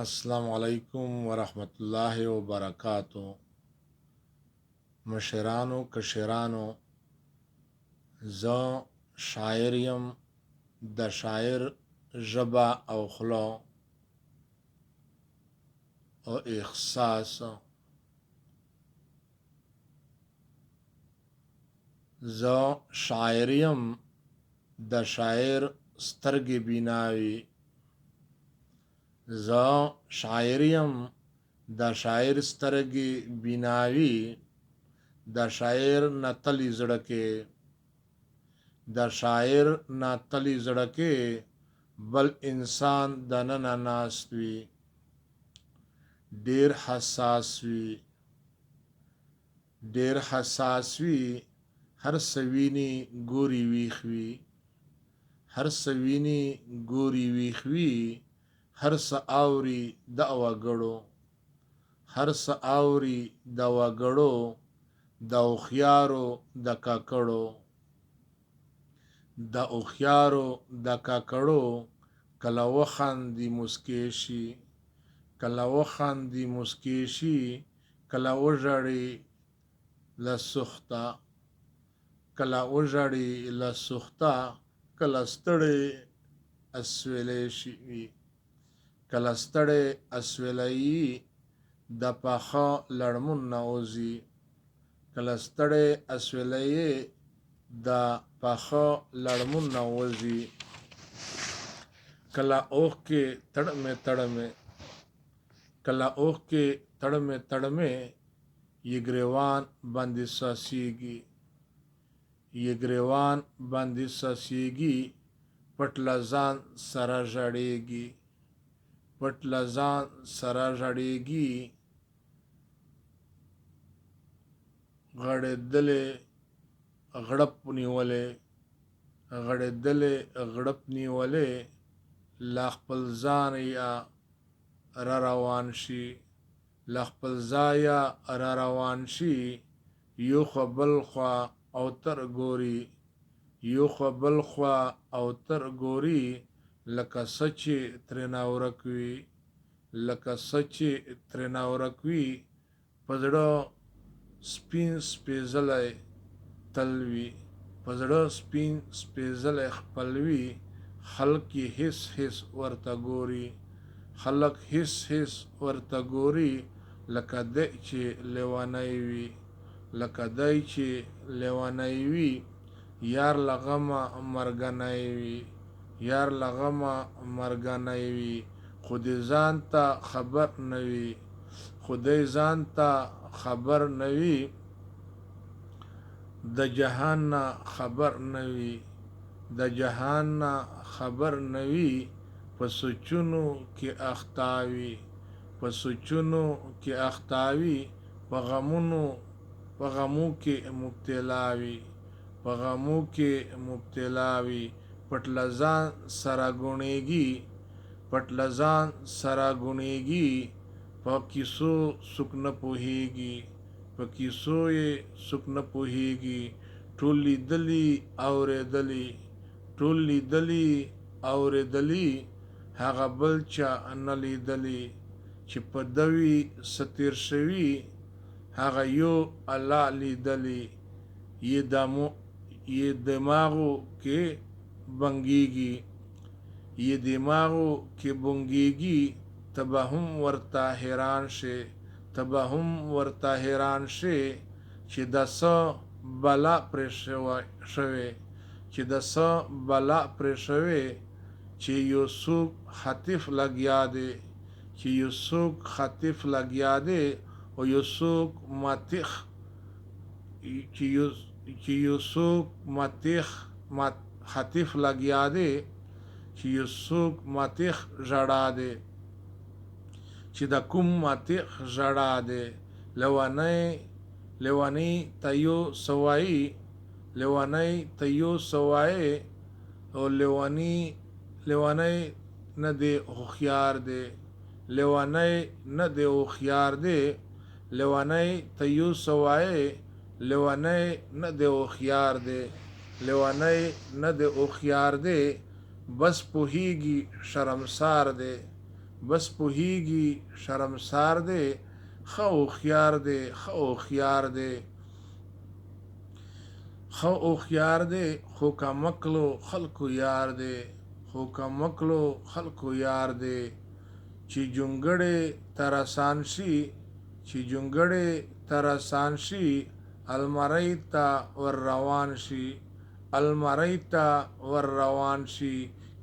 अस्सलाम वालेकुम वरहमतुल्लाहि वबरकातुहू। मशरानो कशरानो, ज़ शायर यम د शायर ژبه او خوله او احساس. ز شاعر یم د شاعر سترګې بیناوي. ز شاعر یم د شاعر سترګې بیناوي. د شاعر نتلی زړه کې، د شاعر ناتلی زړه کې بل انسان دننه ناست وي. ډیر حساس وي، ډیر حساس وي. هر سویني ګوري ویښ وي، هر سویني ګوري ویښ وي. هر څه اوري د وګړو، هر څه اوري د وګړو. د هوښیارو د کاکړو، د هوښیارو د کاکړو. کله وخاندي مسکې شي، کله وخاندي مسکې شي. کله وژاړي له سخته، کله وژاړي له سخته. کله ستړی اسویلی شي، کله ستړی اسویلی د پاخه لړمون نه وځي. کله ستړی اسویلی د پاخه لړمون نه وځي. کله اوښکې تړمې تړمې، کله اوښکې تړمې تړمې. یې ګریوان باندې ساسیږي، یې ګریوان باندې ساسیږي. پټ له ځان سره ژړیږي، پټ له ځان سره ژړیږي. غړېدلې غړپ نیولې، غړېدلې غړپ نیولې. لا خپل ځان یا را روان شي، لا خپل ځایه را روان شي. یو خوا بل خوا او تر ګوري، یو خوا بل خوا او تر ګوري. لکه څه چې ترېنه ورک وي، لکه څه چې ترېنه ورک وي. په زړه سپین سپېڅلی تل وي، په زړه سپین سپېڅلی خپل وي. خلک یې هېڅ هېڅ ورته ګوري، خلک هېڅ هېڅ ورته ګوري. لکه دی چې لیونی وي، لکه دی چې لیونی وي. یار له غمه مرګنی وي، یار له غمه مرګنی وي. خو دې ځان ته خبر نه وي، خو دی ځان ته خبر نه وي. د جهان نه خبر نه وي، د جهان نه خبر نه وي. په سوچونو کې اخته وي، په سوچونو کې اخته وي. په غمونو، په غمو کې مبتلا وي، په غمو کې مبتلا وي. پټ له ځان سره ګڼېږي، پټ له ځان سره ګڼېږي. په کیسو څوک نه پوهېږي، په کیسو یې څوک نه پوهېږي. ټول لیدلي اورېدلي، ټول لیدلي اورېدلي. هغه بل چا نه لیدلي چې په ده وي څه تېر شوي. هغه یو الله لیدلي. یې دماغو کې بنګېږي، یې دماغو کې بنګېږي. ته به هم ورته حیران شې، ته به هم ورته حیران شې. چې د څه بلا پرې شوې، چې د څه بلا پرې شوې. چې یو څوک خطیف لګیا دی، چې یو څوک خطیف لګیا دی. او یو څوک ماتیخ، چې یو څوک ماتیخ خطیف لګیا دی. چې یو څوک ماتیخ ژړا دی، چې د کوم ماتیخ ژړا دی. لیونی لیونی ته یو څه وایي، لیونی ته یو څه وایي. او لیونی لیونی نه دی هوښیار دی، لیونی نه دی هوښیار دی. لیونی ته یو څه وایي، لیونی نه دی هوښیار دی، لیونی نه دی هوښیار دی. بس پوهېږي شرمسار دی، بس پوهیږي شرمسار دی ښه هوښیار دی ښه هوښیار دی ښه هوښیار دی خو کمکلو خلکو یار دی خو کمکلو خلکو یار دی چې جونګړې ته رسان شي چې جونګړې ته رسان شي المرۍ ته ور روان شي المرۍ ته ور روان شي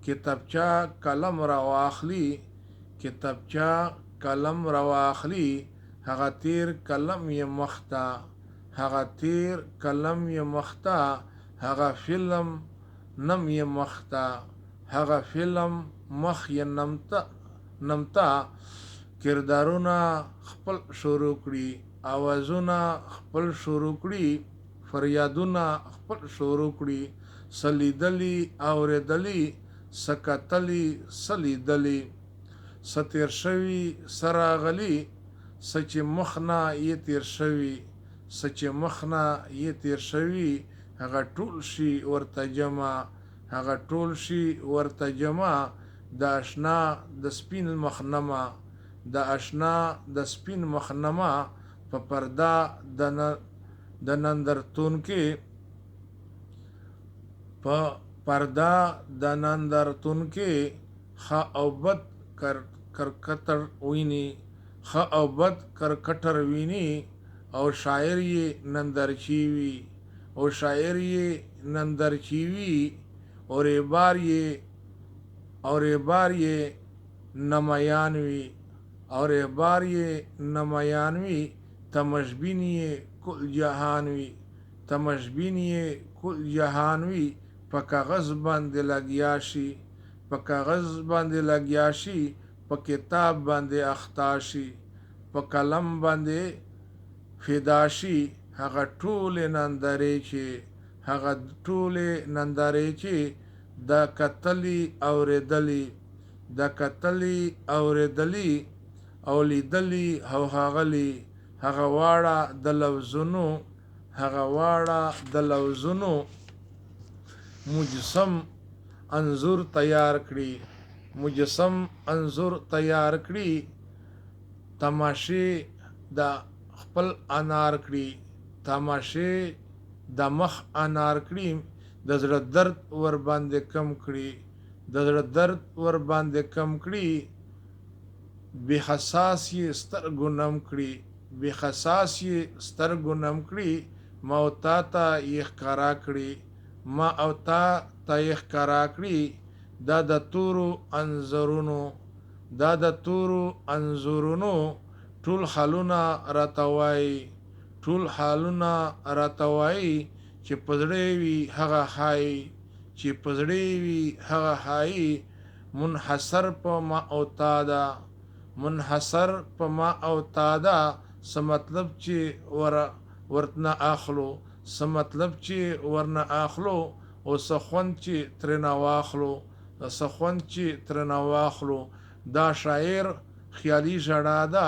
کتابچه قلم راواخلي کتابچه قلم راواخلي هغه تیر قلم یې مخته هغه تیر قلم یې مخته هغه فلم نم یې مخته هغه فلم مخ یې نمته کردارونه خپل شروع کړي اوازونه خپل شروع کړي فریادونه خپل شروع کړي سلیدلی اوریدلی سکتلی سلیدلی ستیر شوي سراغلی سچ مخنا یې تیر شوي سچ مخنا یې تیر شوي هغه ټول شي ورته جمع هغه ټول شي ورته جمع د اشنا د سپین مخنمه د اشنا د سپین مخنمه په پرده د نندرتون کې په پرده د نندرتون کې ښه او بد کرکټر ویني ښه او بد کرکټر ویني او شاعر یې نندرچی وي او شاعر یې نندرچی وي اور بار یې نمایان وي اور بار یې نمایان وي تمشبین یې کل جهان وي تمشبین یې کل جهان وي په کاغذ باندې لګیا شي په کاغذ باندې لګیا شي په کتاب باندې اخطا شي په قلم باندې فدا شي هغه ټولې نندارې چې هغه ټولې نندارې چې د کتلي اوریدلي د کتلي اوریدلي او لیدلي او ښاغلي هغه واړه د لفظونو هغه واړه د لفظونو مجسم انځور تیار کړي مجسم انځور تیار کړي تماشې د خپل انار کړي تماشې د مخ انار کړي د زړه درد ور باندې کم کړي د زړه درد ور باندې کم کړي بې حساس یې سترګو نم کړي بې حساس یې سترګو نم کړي ما او تا ته یې ښکارا کړي ما او تا ته یې ښکارا کړي دا د تورو انځورونو دا د تورو انځورونو ټول حالونه راته وایي ټول حالونه راته وایي چې په زړه وي هغه ښایي چې په زړه وي هغه ښایي منحصر په ما او تا ده منحصر په ما او تا ده څه مطلب چې ورتنه اخلو څه مطلب چې ورنه اخلو او څه خوند چې ترېنه واخلو څه خوند چې ترېنه واخلو دا شاعر خیالي ژړا ده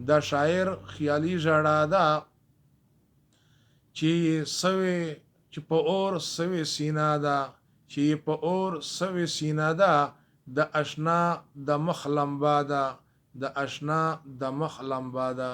دا شاعر خیالي ژړا ده چې سوي چې په اور سوي سینا ده چې په اور سوي سینا ده د اشنا د مخ لمبا ده د اشنا د مخ لمبا ده